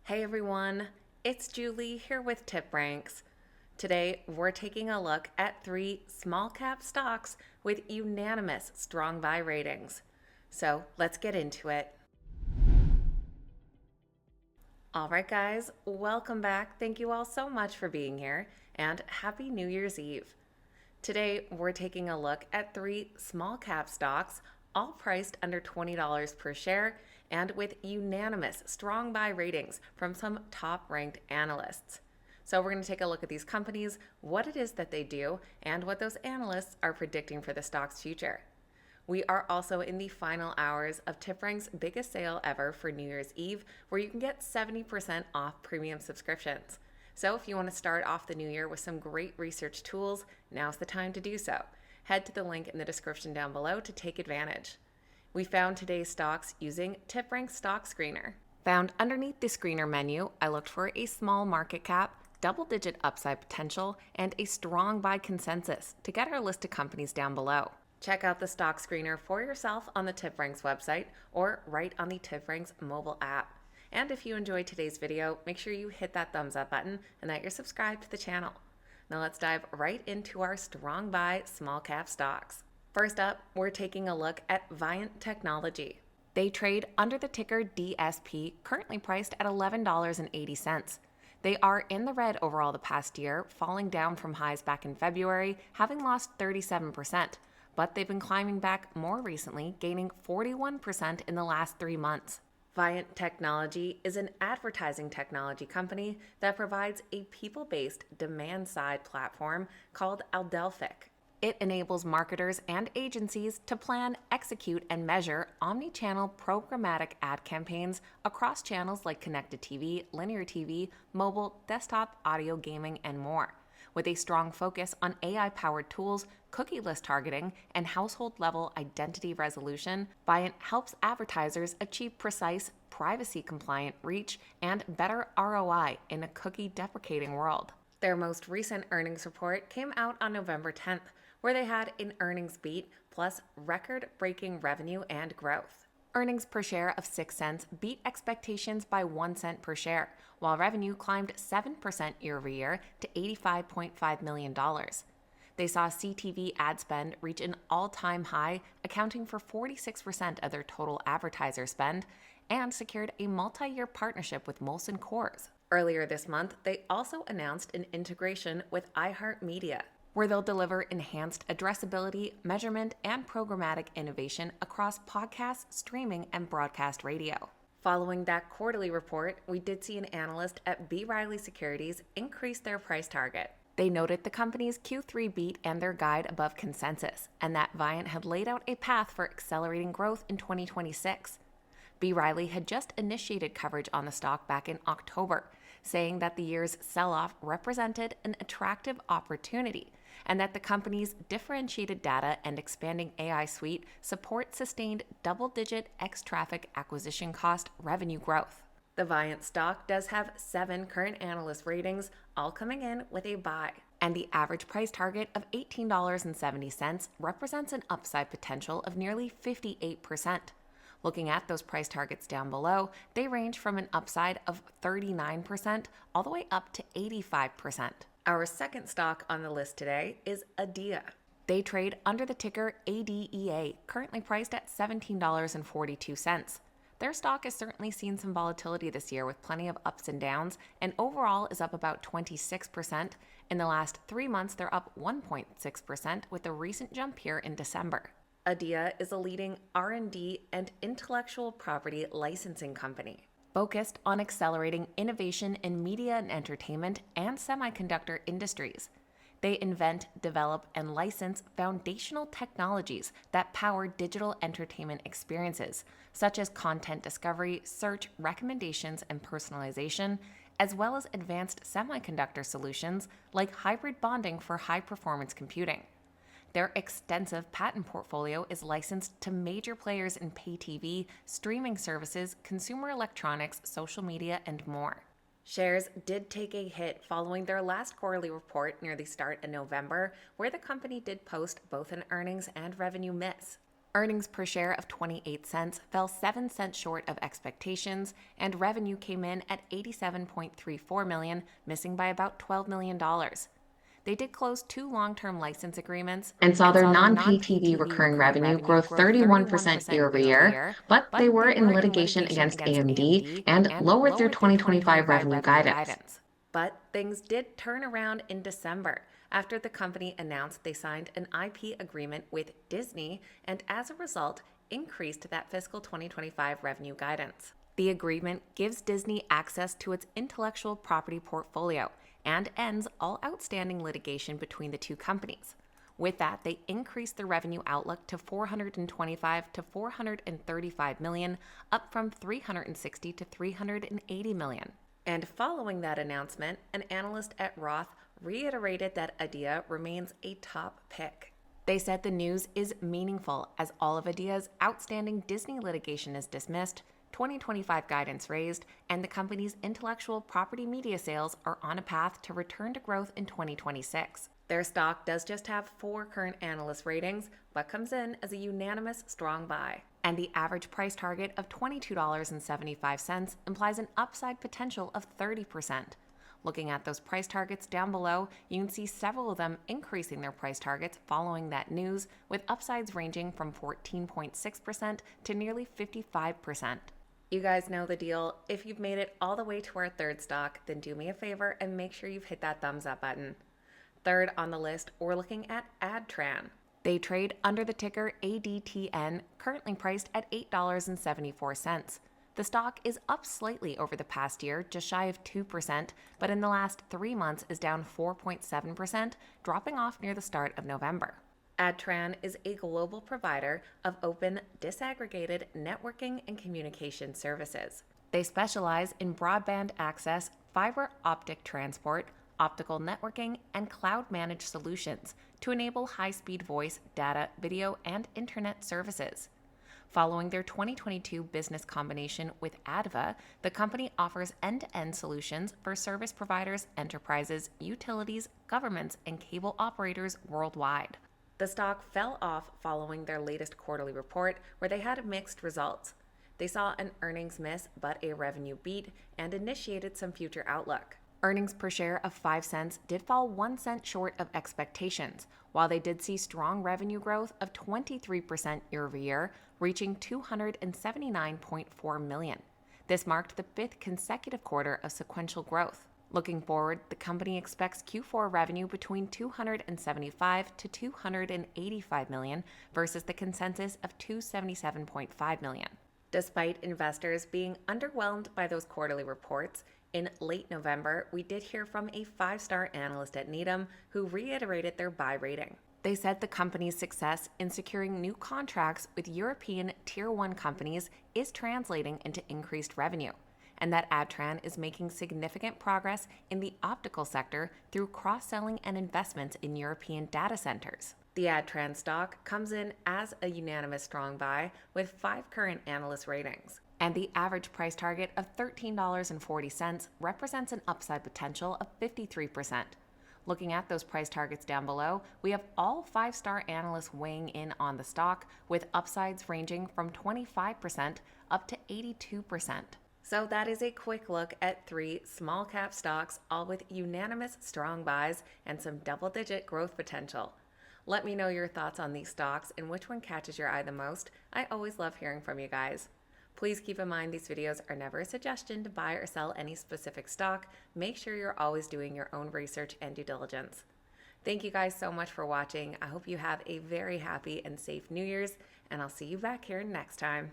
Hey everyone, it's Julie here with TipRanks. Today we're taking a look at 3 small cap stocks with unanimous strong buy ratings. So let's get into it. Alright guys, welcome back. Thank you all so much for being here and happy New Year's Eve. Today we're taking a look at 3 small cap stocks, all priced under $20 per share and with unanimous strong buy ratings from some top ranked analysts. So we're going to take a look at these companies, what it is that they do, and what those analysts are predicting for the stock's future. We are also in the final hours of TipRanks' biggest sale ever for New Year's Eve, where you can get 70% off premium subscriptions. So if you want to start off the new year with some great research tools, now's the time to do so. Head to the link in the description down below to take advantage. We found today's stocks using TipRanks Stock Screener. Found underneath the screener menu, I looked for a small market cap, double-digit upside potential, and a strong buy consensus to get our list of companies down below. Check out the stock screener for yourself on the TipRanks website or right on the TipRanks mobile app. And if you enjoyed today's video, make sure you hit that thumbs up button and that you're subscribed to the channel. Now let's dive right into our strong buy small cap stocks. First up, we're taking a look at Viant Technology. They trade under the ticker DSP, currently priced at $11.80. They are in the red overall the past year, falling down from highs back in February, having lost 37%. But they've been climbing back more recently, gaining 41% in the last 3 months. Viant Technology is an advertising technology company that provides a people-based demand-side platform called Adelphic. It enables marketers and agencies to plan, execute, and measure omni-channel programmatic ad campaigns across channels like connected TV, linear TV, mobile, desktop, audio, gaming, and more. With a strong focus on AI-powered tools, cookie-less targeting, and household-level identity resolution, Viant helps advertisers achieve precise, privacy-compliant reach and better ROI in a cookie-deprecating world. Their most recent earnings report came out on November 10th, where they had an earnings beat plus record-breaking revenue and growth. Earnings per share of 6 cents beat expectations by 1 cent per share, while revenue climbed 7% year over year to $85.5 million. They saw CTV ad spend reach an all-time high, accounting for 46% of their total advertiser spend, and secured a multi-year partnership with Molson Coors. Earlier this month, they also announced an integration with iHeartMedia, where they'll deliver enhanced addressability, measurement, and programmatic innovation across podcasts, streaming, and broadcast radio. Following that quarterly report, we did see an analyst at B. Riley Securities increase their price target. They noted the company's Q3 beat and their guide above consensus, and that Viant had laid out a path for accelerating growth in 2026. B. Riley had just initiated coverage on the stock back in October, saying that the year's sell-off represented an attractive opportunity and that the company's differentiated data and expanding AI suite support sustained double-digit ex-traffic acquisition cost revenue growth. The Viant stock does have 7 current analyst ratings, all coming in with a buy, and the average price target of $18.70 represents an upside potential of nearly 58%. Looking at those price targets down below, they range from an upside of 39% all the way up to 85%. Our second stock on the list today is Adeia. They trade under the ticker ADEA, currently priced at $17.42. Their stock has certainly seen some volatility this year with plenty of ups and downs, and overall is up about 26%. In the last 3 months, they're up 1.6% with a recent jump here in December. Adeia is a leading R&D and intellectual property licensing company focused on accelerating innovation in media and entertainment and semiconductor industries. They invent, develop, and license foundational technologies that power digital entertainment experiences, such as content discovery, search, recommendations, and personalization, as well as advanced semiconductor solutions like hybrid bonding for high-performance computing. Their extensive patent portfolio is licensed to major players in pay TV, streaming services, consumer electronics, social media, and more. Shares did take a hit following their last quarterly report near the start of November, where the company did post both an earnings and revenue miss. Earnings per share of 28 cents fell 7 cents short of expectations, and revenue came in at $87.34 million, missing by about $12 million. They did close 2 long-term license agreements and saw their non-pay TV recurring revenue grow 31% year-over-year, but they were in litigation against AMD and lowered their 2025 revenue guidance. But things did turn around in December after the company announced they signed an IP agreement with Disney and, as a result, increased that fiscal 2025 revenue guidance. The agreement gives Disney access to its intellectual property portfolio and ends all outstanding litigation between the two companies. With that, they increased the revenue outlook to $425 to $435 million, up from $360 to $380 million. And following that announcement, an analyst at Roth reiterated that Adeia remains a top pick. They said the news is meaningful as all of Adeia's outstanding Disney litigation is dismissed, 2025 guidance raised, and the company's intellectual property media sales are on a path to return to growth in 2026. Their stock does just have 4 current analyst ratings, but comes in as a unanimous strong buy. And the average price target of $22.75 implies an upside potential of 30%. Looking at those price targets down below, you can see several of them increasing their price targets following that news, with upsides ranging from 14.6% to nearly 55%. You guys know the deal. If you've made it all the way to our third stock, then do me a favor and make sure you've hit that thumbs up button. Third on the list, we're looking at Adtran. They trade under the ticker ADTN, currently priced at $8.74. The stock is up slightly over the past year, just shy of 2%, but in the last 3 months is down 4.7%, dropping off near the start of November. Adtran is a global provider of open, disaggregated networking and communication services. They specialize in broadband access, fiber optic transport, optical networking, and cloud-managed solutions to enable high-speed voice, data, video, and internet services. Following their 2022 business combination with Adeia, the company offers end-to-end solutions for service providers, enterprises, utilities, governments, and cable operators worldwide. The stock fell off following their latest quarterly report, where they had mixed results. They saw an earnings miss but a revenue beat and initiated some future outlook. Earnings per share of 5 cents did fall 1 cent short of expectations, while they did see strong revenue growth of 23% year-over-year, reaching $279.4 million. This marked the 5th consecutive quarter of sequential growth. Looking forward, the company expects Q4 revenue between $275 to $285 million versus the consensus of $277.5 million. Despite investors being underwhelmed by those quarterly reports, in late November, we did hear from a 5-star analyst at Needham who reiterated their buy rating. They said the company's success in securing new contracts with European Tier 1 companies is translating into increased revenue, and that Adtran is making significant progress in the optical sector through cross-selling and investments in European data centers. The Adtran stock comes in as a unanimous strong buy with 5 current analyst ratings, and the average price target of $13.40 represents an upside potential of 53%. Looking at those price targets down below, we have all 5-star analysts weighing in on the stock, with upsides ranging from 25% up to 82%. So that is a quick look at 3 small cap stocks, all with unanimous strong buys and some double-digit growth potential. Let me know your thoughts on these stocks and which one catches your eye the most. I always love hearing from you guys. Please keep in mind these videos are never a suggestion to buy or sell any specific stock. Make sure you're always doing your own research and due diligence. Thank you guys so much for watching. I hope you have a very happy and safe New Year's, and I'll see you back here next time.